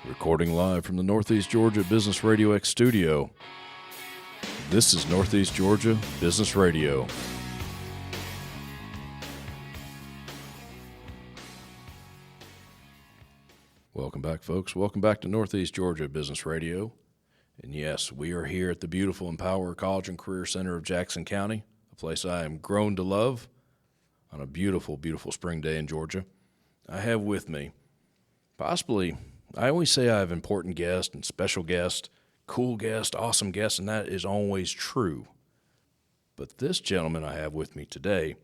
Recording live from the Northeast Georgia Business RadioX studio. This is Northeast Georgia Business Radio. Welcome back, folks. Welcome back to Northeast Georgia Business Radio. And yes, we are here at the beautiful Empower College and Career Center of Jackson County, a place I am grown to love on a beautiful, beautiful spring day in Georgia. I have with me, possibly, I always say I have important guests and special guests, cool guests, awesome guests, and that is always true. But this gentleman I have with me today,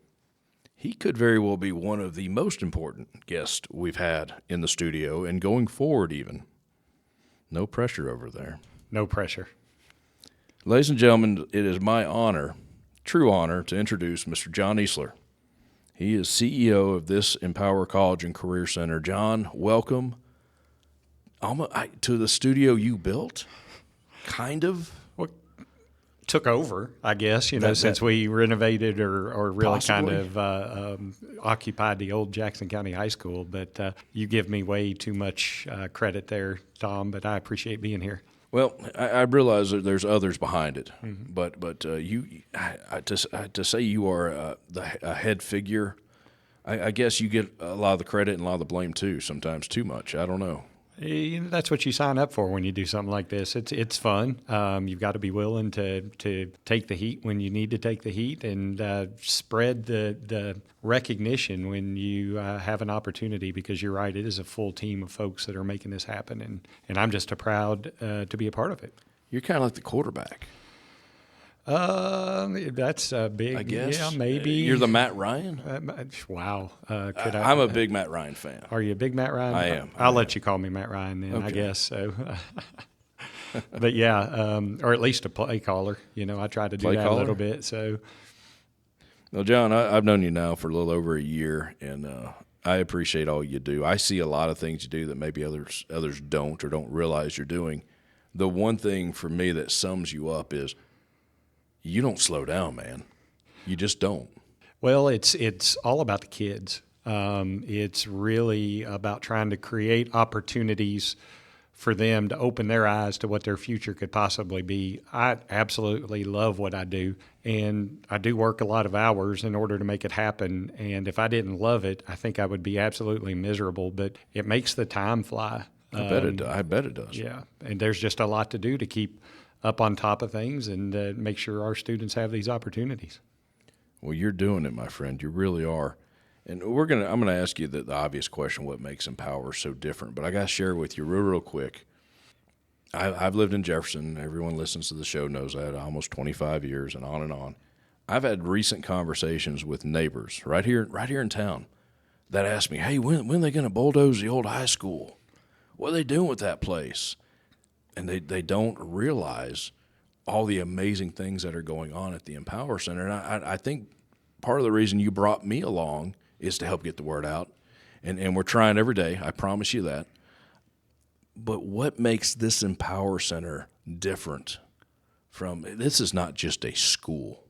he could very well be one of the most important guests we've had in the studio and going forward even. No pressure over there. No pressure. Ladies and gentlemen, it is my honor, true honor, to introduce Mr. John Uesseler. He is CEO of this Empower College and Career Center. John, welcome to the studio you built, kind of. Well, took over, I guess, since we renovated or really possibly kind of occupied the old Jackson County High School. But you give me way too much credit there, Tom, but I appreciate being here. Well, I realize that there's others behind it, but you to say you are a head figure, I guess you get a lot of the credit and a lot of the blame too. Sometimes too much. I don't know. That's what you sign up for when you do something like this. It's fun. You've got to be willing to take the heat when you need to take the heat and spread the recognition when you have an opportunity, because you're right, it is a full team of folks that are making this happen, and I'm just proud to be a part of it. You're kind of like the quarterback. That's a big, I guess. Yeah, maybe. You're the Matt Ryan? Wow. I'm a big Matt Ryan fan. Are you a big Matt Ryan? I am. I'll let you call me Matt Ryan then, okay. I guess. So, but yeah, or at least a play caller. I try to do play that caller? A little bit. So, well, John, I've known you now for a little over a year, and I appreciate all you do. I see a lot of things you do that maybe others don't or don't realize you're doing. The one thing for me that sums you up is you don't slow down, man. You just don't. Well, it's all about the kids. It's really about trying to create opportunities for them to open their eyes to what their future could possibly be. I absolutely love what I do, and I do work a lot of hours in order to make it happen. And if I didn't love it, I think I would be absolutely miserable. But it makes the time fly. I bet it does. Yeah, and there's just a lot to do to keep up on top of things and make sure our students have these opportunities. Well, you're doing it, my friend. You really are. And I'm going to ask you the obvious question, what makes Empower so different? But I got to share with you real quick. I've lived in Jefferson. Everyone listens to the show knows that. Almost 25 years and on and on. I've had recent conversations with neighbors right here in town that ask me, hey, when are they going to bulldoze the old high school? What are they doing with that place? And they don't realize all the amazing things that are going on at the Empower Center. And I think part of the reason you brought me along is to help get the word out. And we're trying every day, I promise you that. But what makes this Empower Center different from – this is not just a school.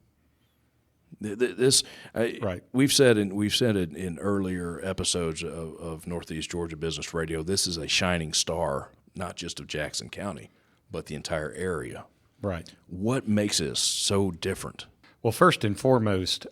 Right. We've said it in earlier episodes of Northeast Georgia Business Radio, this is a shining star, not just of Jackson County, but the entire area. Right. What makes this so different? Well, first and foremost,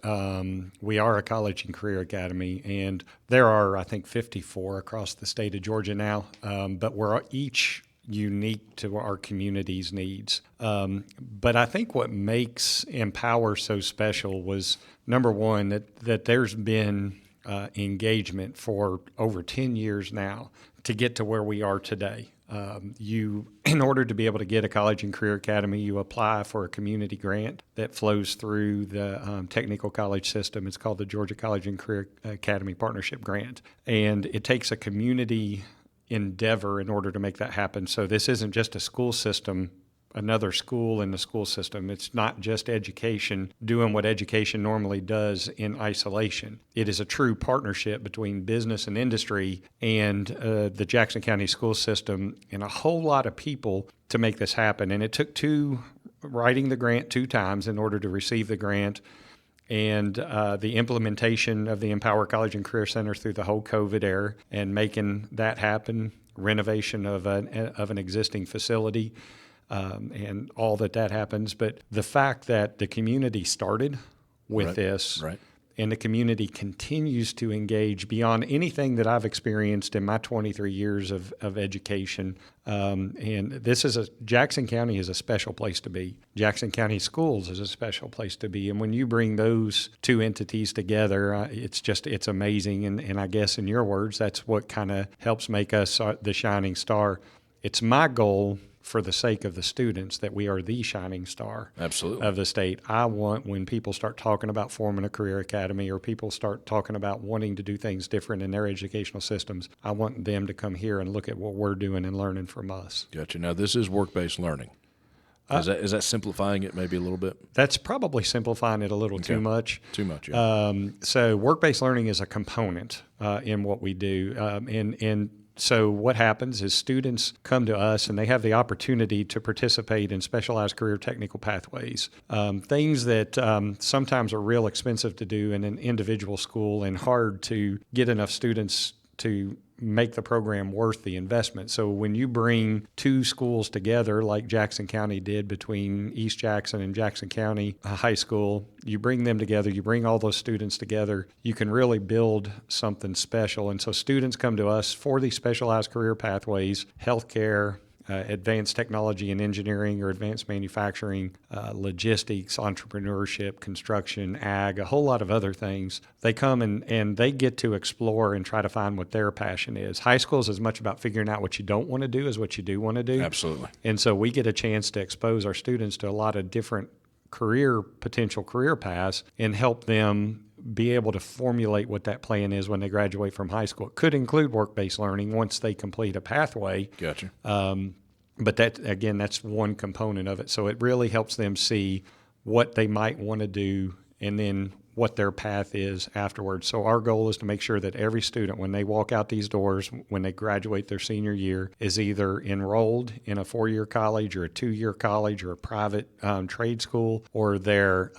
we are a college and career academy, and there are, I think, 54 across the state of Georgia now, but we're each unique to our community's needs. But I think what makes Empower so special was, number one, that there's been engagement for over 10 years now to get to where we are today. In order to be able to get a college and career academy, you apply for a community grant that flows through the technical college system. It's called the Georgia College and Career Academy Partnership Grant. And it takes a community endeavor in order to make that happen. So this isn't just a school system, another school in the school system. It's not just education doing what education normally does in isolation. It is a true partnership between business and industry and the Jackson County school system and a whole lot of people to make this happen. And it took writing the grant 2 times in order to receive the grant, and the implementation of the Empower College and Career Center through the whole COVID era and making that happen renovation of an existing facility, and all that happens. But the fact that the community started with this, Right. and the community continues to engage beyond anything that I've experienced in my 23 years of education. And Jackson County is a special place to be. Jackson County Schools is a special place to be. And when you bring those two entities together, it's amazing. And I guess in your words, that's what kind of helps make us the shining star. It's my goal, for the sake of the students, that we are the shining star Absolutely. of the state. I want, when people start talking about forming a career academy, or people start talking about wanting to do things different in their educational systems, I want them to come here and look at what we're doing and learning from us. Gotcha. Now, this is work-based learning. Is that simplifying it maybe a little bit? That's probably simplifying it a little too much. Too much, yeah. So work-based learning is a component in what we do. So what happens is students come to us and they have the opportunity to participate in specialized career technical pathways, things that sometimes are real expensive to do in an individual school and hard to get enough students to make the program worth the investment. So when you bring two schools together, like Jackson County did between East Jackson and Jackson County High School, you bring them together, you bring all those students together, you can really build something special. And so students come to us for these specialized career pathways: healthcare, advanced technology and engineering or advanced manufacturing, logistics, entrepreneurship, construction, ag, a whole lot of other things. They come and they get to explore and try to find what their passion is. High school is as much about figuring out what you don't want to do as what you do want to do. Absolutely. And so we get a chance to expose our students to a lot of different potential career paths and help them be able to formulate what that plan is when they graduate from high school. It could include work-based learning once they complete a pathway. Gotcha. But that's one component of it. So it really helps them see what they might want to do and then what their path is afterwards. So our goal is to make sure that every student, when they walk out these doors, when they graduate their senior year, is either enrolled in a 4-year college or a 2-year college or a private trade school, or they're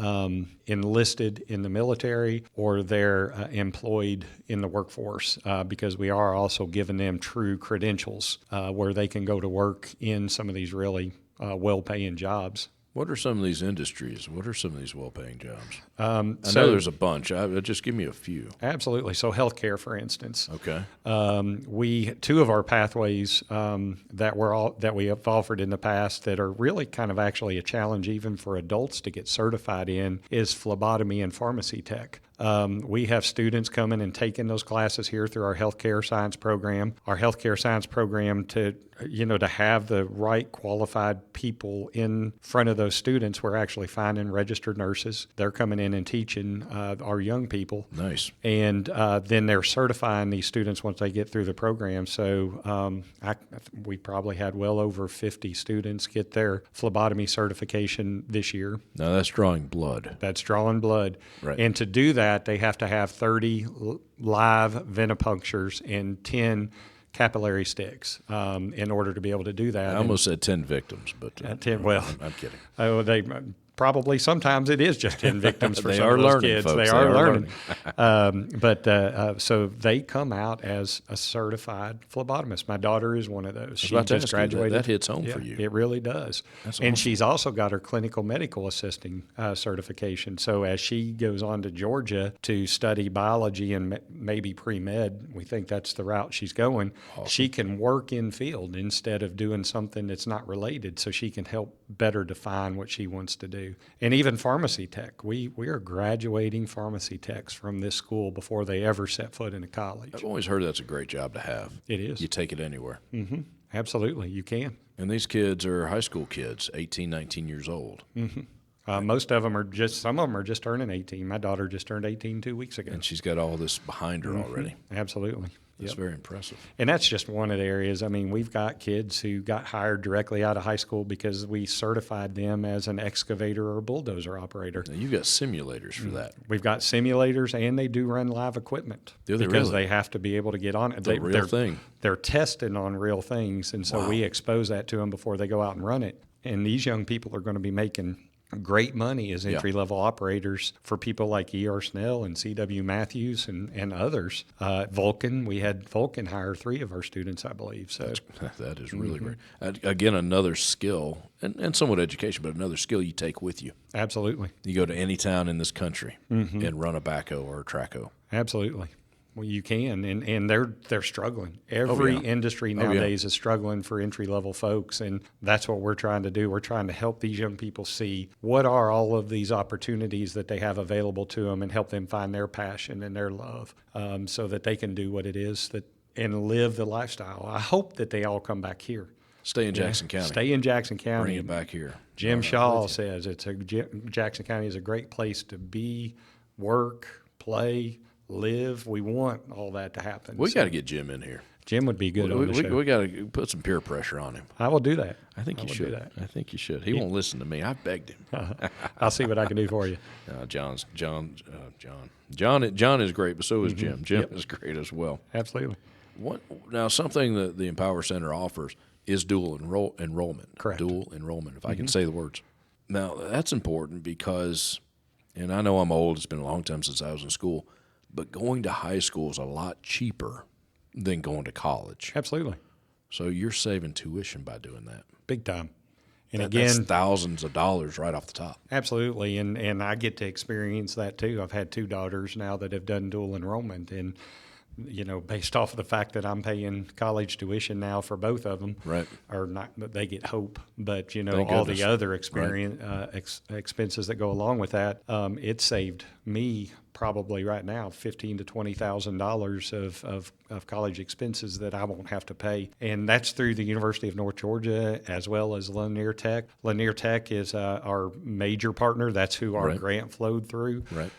enlisted in the military, or they're employed in the workforce, because we are also giving them true credentials where they can go to work in some of these really well-paying jobs. What are some of these industries? What are some of these well-paying jobs? I know So there's a bunch. Just give me a few. absolutely. So healthcare, for instance. Okay. Two of our pathways that we have offered in the past that are really kind of actually a challenge even for adults to get certified in is phlebotomy and pharmacy tech. We have students coming and taking those classes here through our healthcare science program. Our healthcare science program, to have the right qualified people in front of those students, we're actually finding registered nurses. They're coming in and teaching our young people. Nice. And then they're certifying these students once they get through the program. So we probably had well over 50 students get their phlebotomy certification this year. Now that's drawing blood. That's drawing blood. Right. And to do that, they have to have 30 live venipunctures and 10 capillary sticks in order to be able to do that. I almost said 10 victims, but 10, well, I'm kidding. They probably sometimes it is just 10 victims for They some are of those learning, kids. folks. They are learning. So they come out as a certified phlebotomist. My daughter is one of those. She about to just ask you, graduated. that hits home Yeah, for you. It really does. That's And awesome. she's also got her clinical medical assisting certification. So as she goes on to Georgia to study biology and maybe pre-med, we think that's the route she's going. Awesome. She can work in field instead of doing something that's not related, so she can help better define what she wants to do. And even pharmacy tech. We are graduating pharmacy techs from this school before they ever set foot in a college. I've always heard that's a great job to have. It is. You take it anywhere. Mm-hmm. Absolutely, you can. And these kids are high school kids, 18, 19 years old. Most of them some of them are just turning 18. My daughter just turned 18 2 weeks ago. And she's got all this behind her already. Absolutely. That's Yep. very impressive. And that's just one of the areas. I mean, we've got kids who got hired directly out of high school because we certified them as an excavator or bulldozer operator. Now, you've got simulators for that. We've got simulators, and they do run live equipment Do they because really? they have to be able to get on it. The real thing. They're testing on real things, and so Wow. we expose that to them before they go out and run it. And these young people are going to be making great money as entry-level operators for people like E.R. Snell and C.W. Matthews and others. Vulcan, we had Vulcan hire 3 of our students, I believe. So that is really great. Again, another skill and somewhat education, but another skill you take with you. Absolutely. You go to any town in this country and run a backhoe or a trackhoe. Absolutely. Well, you can, and they're struggling. Every industry nowadays is struggling for entry-level folks, and that's what we're trying to do. We're trying to help these young people see what are all of these opportunities that they have available to them and help them find their passion and their love so that they can do what it is and live the lifestyle. I hope that they all come back here. Stay in Jackson County. Stay in Jackson County. Bring it back here. Jim Shaw says Jackson County is a great place to be, work, play, live. We want all that to happen. We got to get Jim in here. Jim would be good on the show. We got to put some peer pressure on him. I will do that. I think you should. He won't listen to me. I begged him. I'll see what I can do for you. John is great, but so is Jim. Jim is great as well. Absolutely. Now, something that the Empower Center offers is dual enrollment. Correct. Dual enrollment, if I can say the words. Now, that's important because, and I know I'm old. It's been a long time since I was in school. But going to high school is a lot cheaper than going to college. Absolutely. So you're saving tuition by doing that. Big time. And That's again, thousands of dollars right off the top. Absolutely. And I get to experience that too. I've had 2 daughters now that have done dual enrollment. And, based off of the fact that I'm paying college tuition now for both of them, right? Or not, they get HOPE, but Thank all goodness. the other expenses that go along with that. It saved me probably right now $15,000 to $20,000 of college expenses that I won't have to pay, and that's through the University of North Georgia as well as Lanier Tech. Lanier Tech is our major partner. That's who our grant flowed through. Right.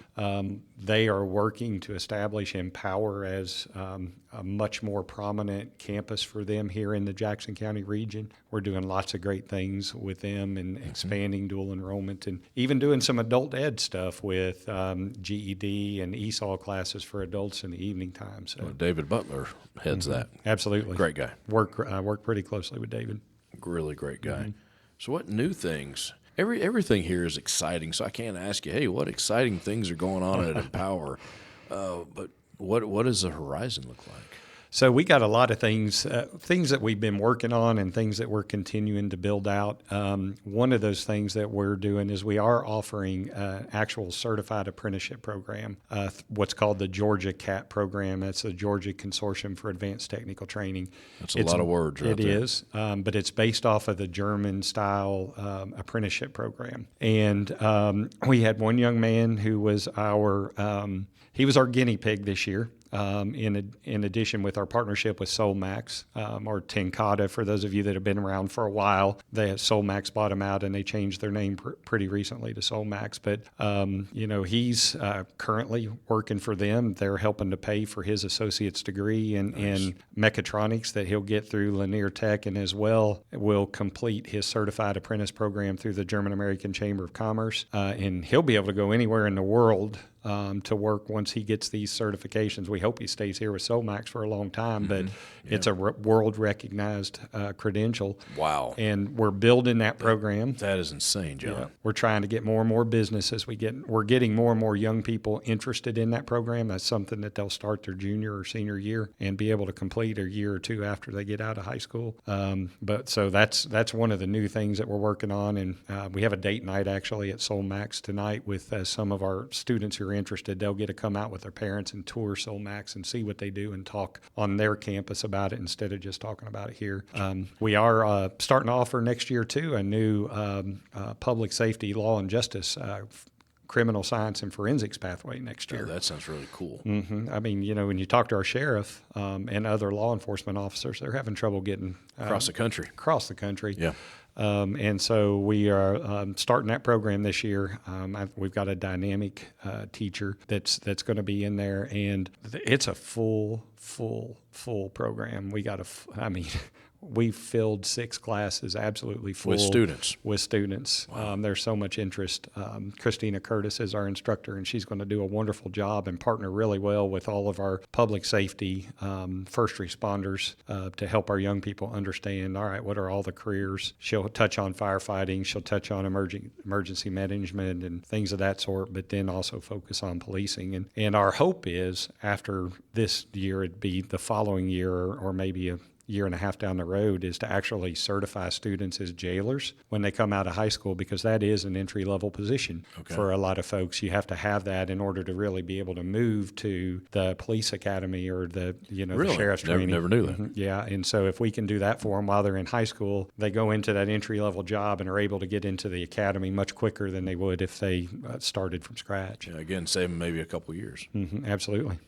They are working to establish Empower as a much more prominent campus for them here in the Jackson County region. We're doing lots of great things with them and expanding dual enrollment and even doing some adult ed stuff with GED and ESOL classes for adults in the evening time. So David Butler heads that. Absolutely. Great guy. Work pretty closely with David. Really great guy. So what new things? Everything here is exciting, so I can't ask you, hey, what exciting things are going on at Empower? But what does the horizon look like? So we got a lot of things that we've been working on and things that we're continuing to build out. One of those things that we're doing is we are offering actual certified apprenticeship program, what's called the Georgia CAT program. That's the Georgia Consortium for Advanced Technical Training. That's a lot of words right there. It is, but it's based off of the German-style apprenticeship program. And we had one young man who was our guinea pig this year. In addition with our partnership with Solmax, or Tenkata, for those of you that have been around for a while, Solmax bought them out and they changed their name pretty recently to Solmax. But, he's currently working for them. They're helping to pay for his associate's degree in mechatronics that he'll get through Lanier Tech, and as well will complete his certified apprentice program through the German American Chamber of Commerce. And he'll be able to go anywhere in the world to work once he gets these certifications. We hope he stays here with Solmax for a long time, but it's a world-recognized credential. Wow. And we're building that program. That is insane, John. Yeah. We're trying to get more and more businesses. We're getting more and more young people interested in that program. That's something that they'll start their junior or senior year and be able to complete a year or two after they get out of high school. So that's one of the new things that we're working on, and we have a date night actually at Solmax tonight with some of our students who are interested. They'll get to come out with their parents and tour Solmax and see what they do and talk on their campus about it instead of just talking about it here. We are starting to offer next year too a new public safety, law and justice criminal science and forensics pathway next year. Oh, that sounds really cool. Mm-hmm. I mean, when you talk to our sheriff and other law enforcement officers, they're having trouble getting Across the country. Yeah. And so we are starting that program this year. We've got a dynamic teacher that's going to be in there, and it's a full full program. We got we filled 6 classes absolutely full. With students. Wow. There's so much interest. Christina Curtis is our instructor, and she's going to do a wonderful job and partner really well with all of our public safety first responders to help our young people understand, all right, what are all the careers? She'll touch on firefighting. She'll touch on emergency management and things of that sort, but then also focus on policing. And our hope is after this year, it'd be the following year or maybe a year and a half down the road is to actually certify students as jailers when they come out of high school, because that is an entry-level position for a lot of folks. You have to have that in order to really be able to move to the police academy or the sheriff's training. Never knew that. Mm-hmm. Yeah, and so if we can do that for them while they're in high school, they go into that entry-level job and are able to get into the academy much quicker than they would if they started from scratch. Yeah, again, save them maybe a couple years. Mm-hmm, absolutely.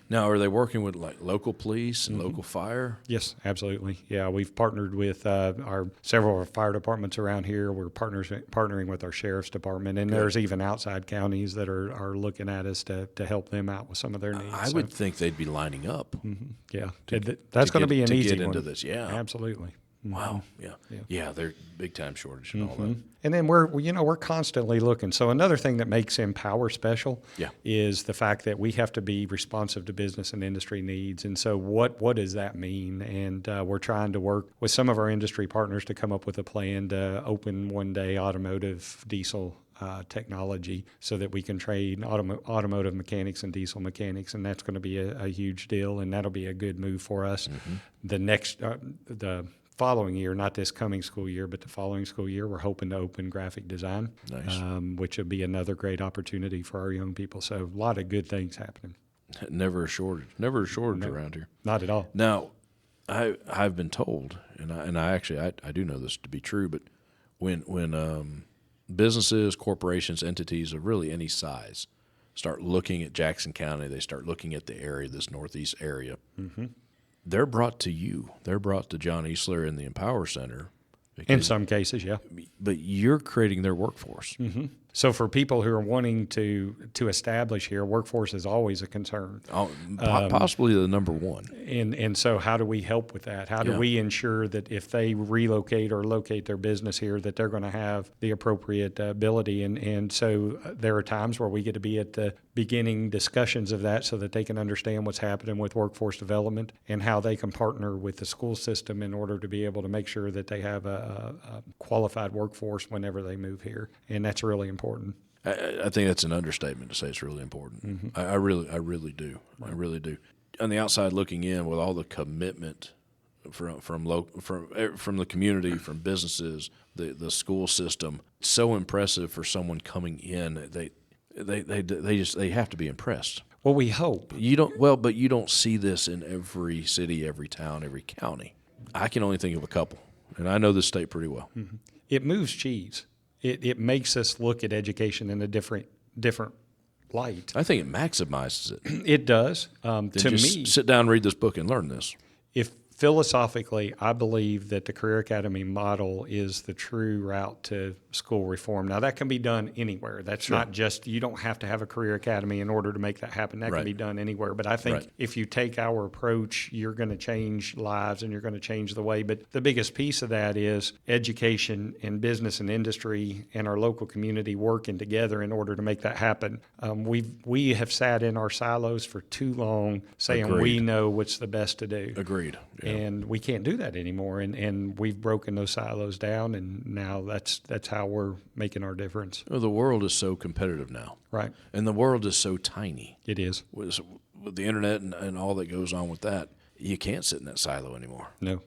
Now, are they working with like local police and local fire? Yes, absolutely. Yeah, we've partnered with several of our fire departments around here. We're partnering with our sheriff's department, and there's even outside counties that are looking at us to help them out with some of their needs. I would think they'd be lining up. Mm-hmm. Yeah, that's going to be an easy one. To get into this. Yeah, absolutely. Wow. Yeah. They're big time shortage and all that. And then we're constantly looking. So another thing that makes Empower special is the fact that we have to be responsive to business and industry needs. And so what does that mean? And we're trying to work with some of our industry partners to come up with a plan to open one day automotive diesel technology so that we can train automotive mechanics and diesel mechanics, and that's going to be a huge deal, and that'll be a good move for us. The following year, not this coming school year, but the following school year, we're hoping to open graphic design, which will be another great opportunity for our young people. So a lot of good things happening. Never a shortage around here. Not at all. Now, I've been told, and I actually do know this to be true, but when businesses, corporations, entities of really any size start looking at Jackson County, they start looking at the area, this northeast area. Mm-hmm. They're brought to you. They're brought to John Uesseler in the Empower Center. In some cases, yeah. But you're creating their workforce. Mm-hmm. So for people who are wanting to establish here, workforce is always a concern. Possibly the number one. And so how do we help with that? How do we ensure that if they relocate or locate their business here, that they're going to have the appropriate ability? And so there are times where we get to be at the beginning discussions of that so that they can understand what's happening with workforce development and how they can partner with the school system in order to be able to make sure that they have a qualified workforce whenever they move here. And that's really important. I think that's an understatement to say it's really important. Mm-hmm. I really do. Right. I really do. On the outside looking in, with all the commitment from the community, from businesses, the school system, it's so impressive for someone coming in. They have to be impressed. Well, we hope. But you don't see this in every city, every town, every county. I can only think of a couple, and I know this state pretty well. Mm-hmm. It moves cheese. It makes us look at education in a different light. I think it maximizes it. It does. To me, sit down, read this book, and learn this. If philosophically, I believe that the Career Academy model is the true route to school reform. Now, that can be done anywhere. That's not just, you don't have to have a Career Academy in order to make that happen. That can be done anywhere. But I think if you take our approach, you're going to change lives and you're going to change the way. But the biggest piece of that is education and business and industry and our local community working together in order to make that happen. We have sat in our silos for too long saying we know what's the best to do. Agreed. Yeah. And we can't do that anymore. And we've broken those silos down, and now that's how we're making our difference. Well, the world is so competitive now. Right. And the world is so tiny. It is. With the internet and all that goes on with that, you can't sit in that silo anymore. No.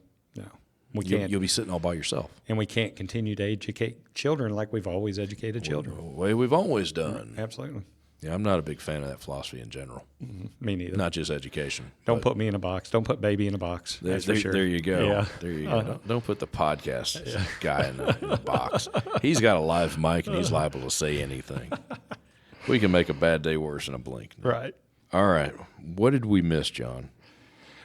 We can't. You'll be sitting all by yourself. And we can't continue to educate children like we've always educated children. The way we've always done. Absolutely. Yeah, I'm not a big fan of that philosophy in general. Mm-hmm. Me neither. Not just education. Don't put me in a box. Don't put baby in a box. That's for sure. There you go. Yeah. There you go. Don't put the podcast guy in a box. He's got a live mic, and he's liable to say anything. We can make a bad day worse in a blink. Right. All right. What did we miss, John?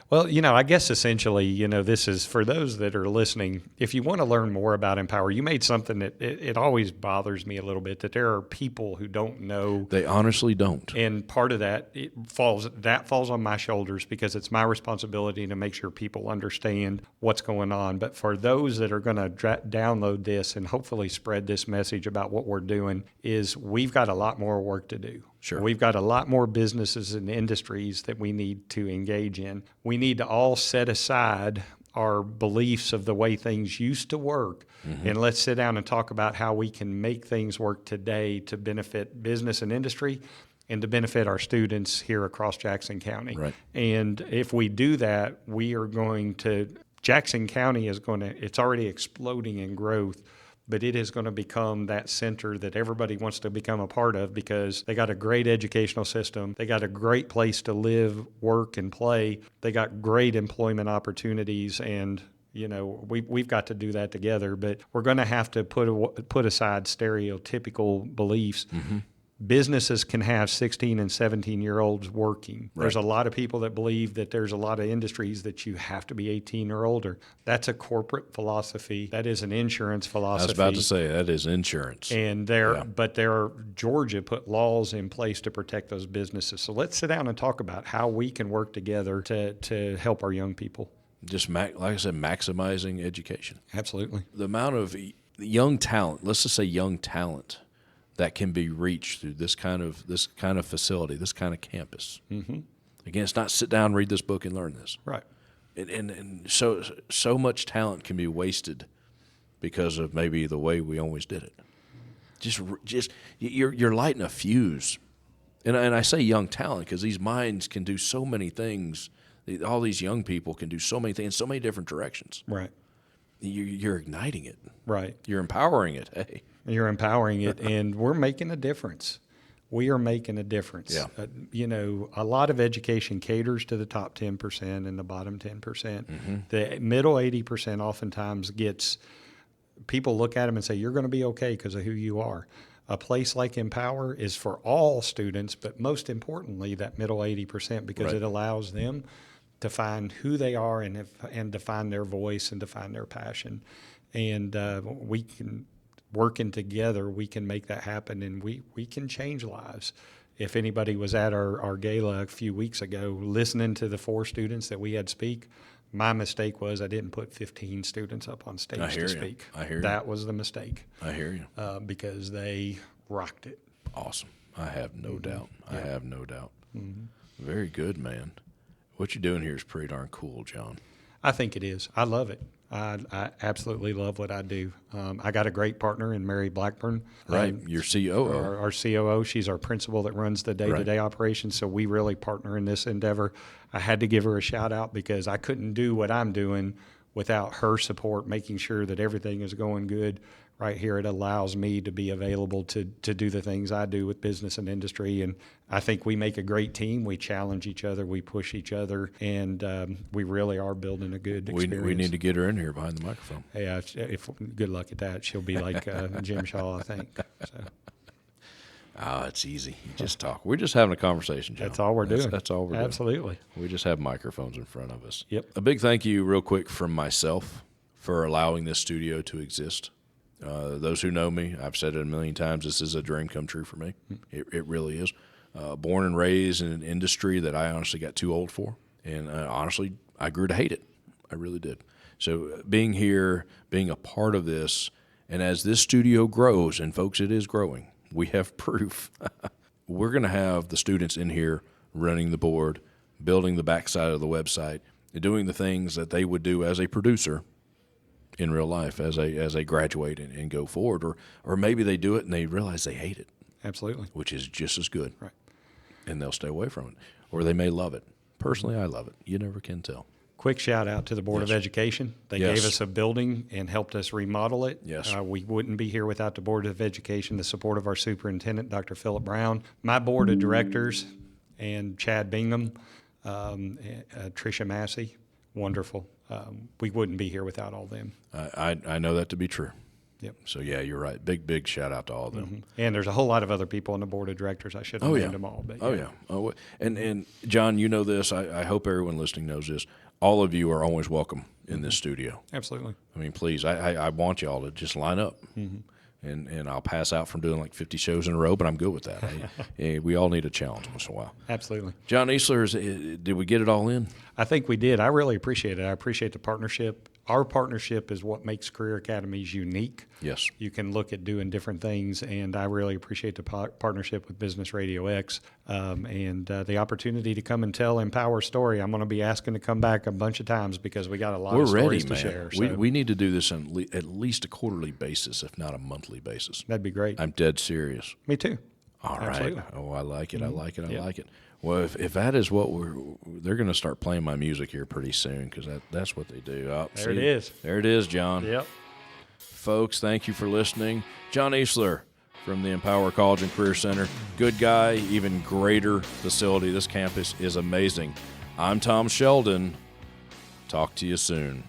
Well, I guess essentially, this is for those that are listening. If you want to learn more about Empower, you made something that it always bothers me a little bit, that there are people who don't know. They honestly don't. And part of that falls on my shoulders, because it's my responsibility to make sure people understand what's going on. But for those that are going to download this and hopefully spread this message about what we're doing, is we've got a lot more work to do. Sure. We've got a lot more businesses and industries that we need to engage in. We need to all set aside our beliefs of the way things used to work, and let's sit down and talk about how we can make things work today to benefit business and industry and to benefit our students here across Jackson County. Right. And if we do that, Jackson County it's already exploding in growth, but it is going to become that center that everybody wants to become a part of, because they got a great educational system. They got a great place to live, work, and play. They got great employment opportunities, and we've got to do that together. But we're going to have to put aside stereotypical beliefs. Businesses can have 16 and 17-year-olds working. Right. There's a lot of people that believe that there's a lot of industries that you have to be 18 or older. That's a corporate philosophy. That is an insurance philosophy. I was about to say, that is insurance. And Georgia put laws in place to protect those businesses. So let's sit down and talk about how we can work together to help our young people. Just like I said, maximizing education. Absolutely. The amount of young talent, let's just say young talent, that can be reached through this kind of facility, this kind of campus. Again, it's not sit down, read this book, and learn this. Right. And so much talent can be wasted because of maybe the way we always did it. Just you're lighting a fuse, and I say young talent because these minds can do so many things. All these young people can do so many things in so many different directions. Right. You're igniting it. Right. You're empowering it. Hey. You're empowering it, and we're making a difference. We are making a difference. Yeah. A lot of education caters to the top 10% and the bottom 10%. The middle 80% oftentimes people look at them and say, you're going to be okay because of who you are. A place like Empower is for all students, but most importantly, that middle 80%, because it allows them to find who they are and to find their voice and to find their passion. And working together, we can make that happen, and we can change lives. If anybody was at our gala a few weeks ago listening to the 4 students that we had speak, my mistake was I didn't put 15 students up on stage to speak. I hear you. That was the mistake. I hear you. Because they rocked it. Awesome. I have no doubt. I have no doubt. Very good, man. What you're doing here is pretty darn cool, John. I think it is. I love it. I absolutely love what I do. I got a great partner in Mary Blackburn. Right, your COO. Our COO. She's our principal that runs the day-to-day operations, so we really partner in this endeavor. I had to give her a shout-out because I couldn't do what I'm doing without her support, making sure that everything is going good. Right here, it allows me to be available to do the things I do with business and industry. And I think we make a great team. We challenge each other. We push each other. And we really are building a good experience. We need to get her in here behind the microphone. Yeah, good luck at that. She'll be like Jim Shaw, I think. So. It's easy. You just talk. We're just having a conversation, John. That's all we're doing. That's all we're doing. Absolutely. We just have microphones in front of us. Yep. A big thank you real quick from myself for allowing this studio to exist. Those who know me, I've said it a million times, this is a dream come true for me. It really is. Born and raised in an industry that I honestly got too old for. And honestly, I grew to hate it. I really did. So being here, being a part of this, and as this studio grows, and folks, it is growing, we have proof. We're going to have the students in here running the board, building the backside of the website, and doing the things that they would do as a producer in real life as they graduate and go forward. Or maybe they do it and they realize they hate it. Absolutely. Which is just as good. Right. And they'll stay away from it. Or they may love it. Personally, I love it. You never can tell. Quick shout out to the Board of Education. They gave us a building and helped us remodel it. Yes. We wouldn't be here without the Board of Education, the support of our superintendent, Dr. Philip Brown, my board of directors, and Chad Bingham, Tricia Massey. Wonderful. We wouldn't be here without all them. I know that to be true. Yep. So, yeah, you're right. Big shout out to all of them. And there's a whole lot of other people on the board of directors. I should have named them all. But Oh, and John, you know this. I hope everyone listening knows this. All of you are always welcome in this studio. Absolutely. I mean, please, I want y'all to just line up. And I'll pass out from doing like 50 shows in a row, but I'm good with that. We all need a challenge once in a while. Absolutely. John Uesseler, did we get it all in? I think we did. I really appreciate it. I appreciate the partnership. Our partnership is what makes career academies unique. Yes. You can look at doing different things, and I really appreciate the partnership with Business RadioX and the opportunity to come and tell Empower story. I'm going to be asking to come back a bunch of times because we got a lot of stories to share. So. We need to do this on at least a quarterly basis, if not a monthly basis. That'd be great. I'm dead serious. Me too. All Absolutely. right. Oh, I like it. I like it. I like it. Well, if that is what they're going to start playing my music here pretty soon because that's what they do. Oh, there it is. There it is, John. Yep. Folks, thank you for listening. John Uesseler from the Empower College and Career Center. Good guy, even greater facility. This campus is amazing. I'm Tom Sheldon. Talk to you soon.